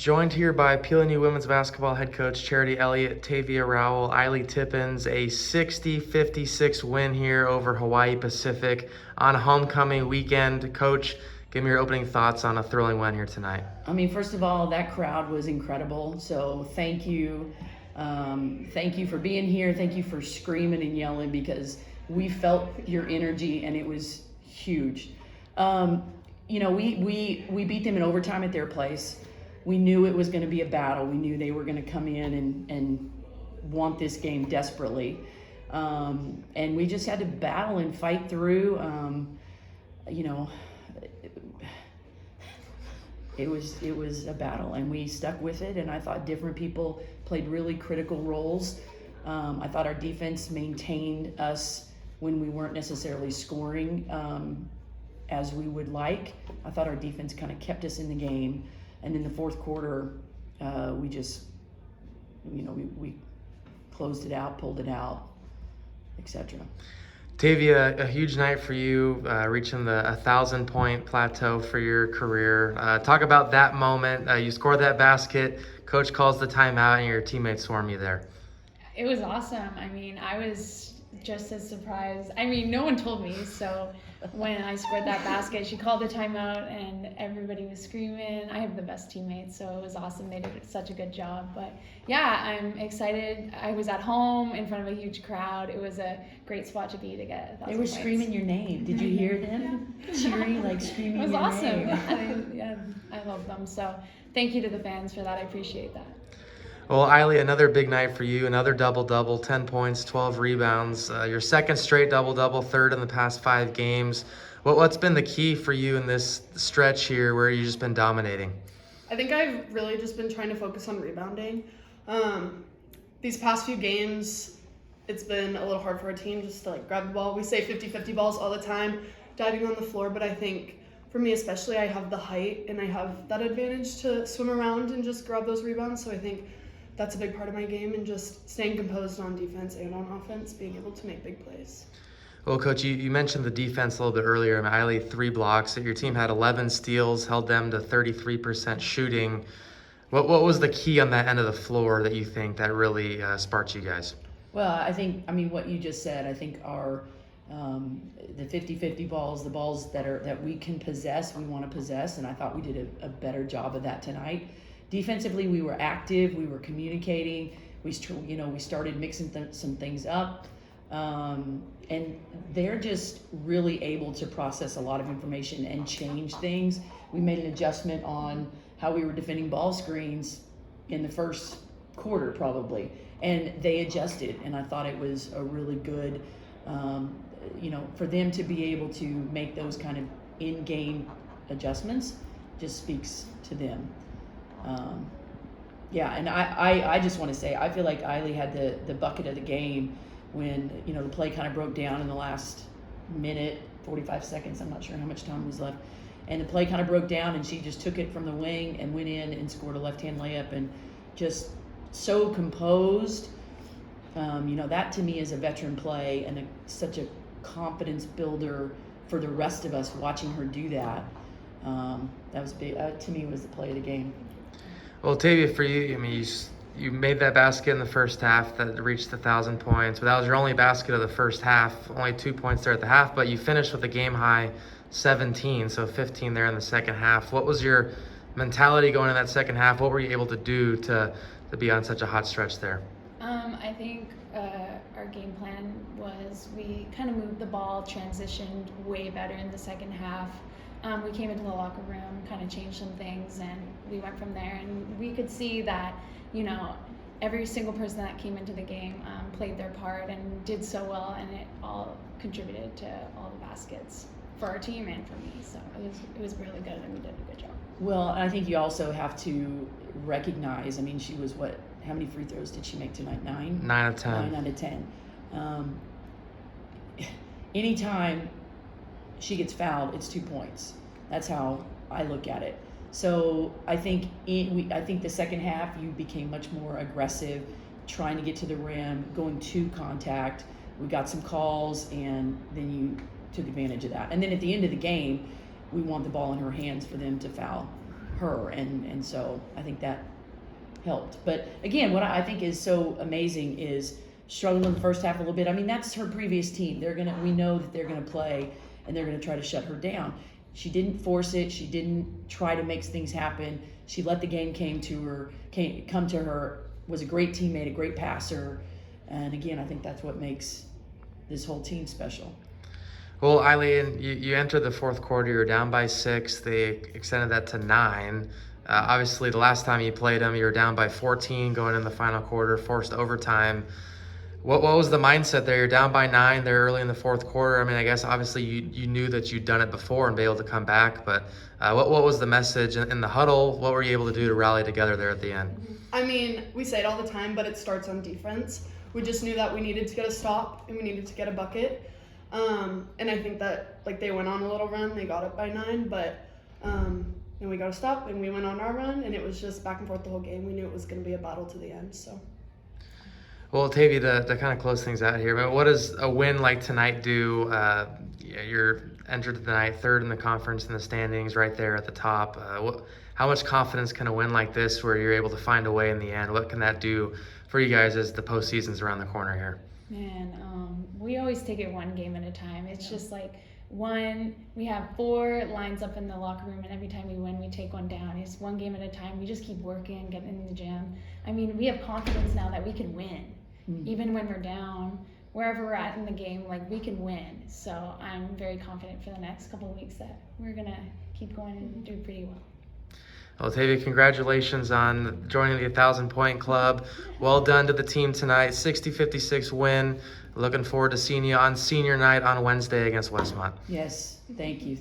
Joined here by PLNU women's basketball head coach Charity Elliott, Tavia Rowell, Eiley Tippins, a 60-56 win here over Hawaii Pacific on homecoming weekend. Coach, give me your opening thoughts on a thrilling win here tonight. First of all, that crowd was incredible. So thank you. Thank you for being here. Thank you for screaming and yelling because we felt your energy and it was huge. We beat them in overtime at their place. We knew it was going to be a battle. We knew they were going to come in and want this game desperately. And we just had to battle and fight through. It was a battle, and we stuck with it, and I thought different people played really critical roles. I thought our defense maintained us when we weren't necessarily scoring as we would like. I thought our defense kind of kept us in the game. And in the fourth quarter, we just, we closed it out, pulled it out, etc. Tavia, a huge night for you, reaching the 1,000-point plateau for your career. Talk about that moment. You score that basket, coach calls the timeout, and your teammates swarm you there. It was awesome. I was just as surprised. No one told me, so when I scored that basket, she called the timeout and everybody was screaming. I have the best teammates, so it was awesome. They did such a good job. But yeah, I'm excited. I was at home in front of a huge crowd. It was a great spot to be to get 1,000 They were screaming your name. Did you hear them? Cheering, screaming your name. It was awesome. I love them. So thank you to the fans for that. I appreciate that. Well, Eiley, another big night for you, another double-double, 10 points, 12 rebounds, your second straight double-double, third in the past 5 games. What's been the key for you in this stretch here where you've just been dominating? I think I've really just been trying to focus on rebounding. These past few games, it's been a little hard for our team just to grab the ball. We say 50-50 balls all the time, diving on the floor, but I think for me especially, I have the height and I have that advantage to swim around and just grab those rebounds, so I think that's a big part of my game, and just staying composed on defense and on offense, being able to make big plays. Well, Coach, you mentioned the defense a little bit earlier. Eiley, 3 blocks. Your team had 11 steals, held them to 33% shooting. What was the key on that end of the floor that you think that really sparked you guys? Well, I think, what you just said, I think our the 50-50 balls, the balls that we can possess, we want to possess, and I thought we did a better job of that tonight. Defensively, we were active, we were communicating, we started mixing some things up, and they're just really able to process a lot of information and change things. We made an adjustment on how we were defending ball screens in the first quarter probably, and they adjusted, and I thought it was a really good, for them to be able to make those kind of in-game adjustments just speaks to them. And I just want to say, I feel like Eiley had the bucket of the game when, the play kind of broke down in the last minute, 45 seconds, I'm not sure how much time was left. And the play kind of broke down and she just took it from the wing and went in and scored a left-hand layup and just so composed. That to me is a veteran play and such a confidence builder for the rest of us watching her do that. That was big. To me, was the play of the game. Well, Tavia, for you, you made that basket in the first half that reached 1,000 points, but that was your only basket of the first half, only 2 points there at the half, but you finished with a game-high 17, so 15 there in the second half. What was your mentality going in that second half? What were you able to do to be on such a hot stretch there? I think our game plan was we kind of moved the ball, transitioned way better in the second half. We came into the locker room, kind of changed some things, and we went from there. And we could see that, every single person that came into the game played their part and did so well, and it all contributed to all the baskets for our team and for me. So it was really good, and we did a good job. Well, I think you also have to recognize, she was how many free throws did she make tonight? 9? 9 out of 10. 9 out of 10. Anytime she gets fouled, it's 2 points. That's how I look at it. So I think the second half you became much more aggressive, trying to get to the rim, going to contact. We got some calls, and then you took advantage of that. And then at the end of the game, we want the ball in her hands for them to foul her, and so I think that helped. But again, what I think is so amazing is struggling in the first half a little bit. I mean, that's her previous team. We know that they're gonna play, and they're gonna try to shut her down. She didn't force it. She didn't try to make things happen. She let the game come to her. Was a great teammate, a great passer, and again, I think that's what makes this whole team special. Well, Eileen, you entered the fourth quarter. You were down by 6. They extended that to 9. Obviously, the last time you played them, you were down by 14 going in the final quarter, forced overtime. What was the mindset there? You're down by 9 there early in the fourth quarter. I mean, I guess obviously you knew that you'd done it before and be able to come back, but what was the message in the huddle? What were you able to do to rally together there at the end? I mean, we say it all the time, but it starts on defense. We just knew that we needed to get a stop and we needed to get a bucket. And I think that they went on a little run. They got up by 9, but and we got a stop and we went on our run, and it was just back and forth the whole game. We knew it was going to be a battle to the end. So. Well, Tavy, to kind of close things out here, what does a win like tonight do? You're entered tonight 3rd in the conference in the standings, right there at the top. How much confidence can a win like this, where you're able to find a way in the end? What can that do for you guys as the postseason's around the corner here? Man, we always take it one game at a time. It's just we have 4 lines up in the locker room, and every time we win, we take one down. It's one game at a time. We just keep working, getting in the gym. I mean, we have confidence now that we can win. Even when we're down, wherever we're at in the game, we can win. So I'm very confident for the next couple of weeks that we're going to keep going and do pretty well. Well, Tavy, congratulations on joining the 1,000-point club. Well done to the team tonight. 60-56 win. Looking forward to seeing you on senior night on Wednesday against Westmont. Yes, thank you.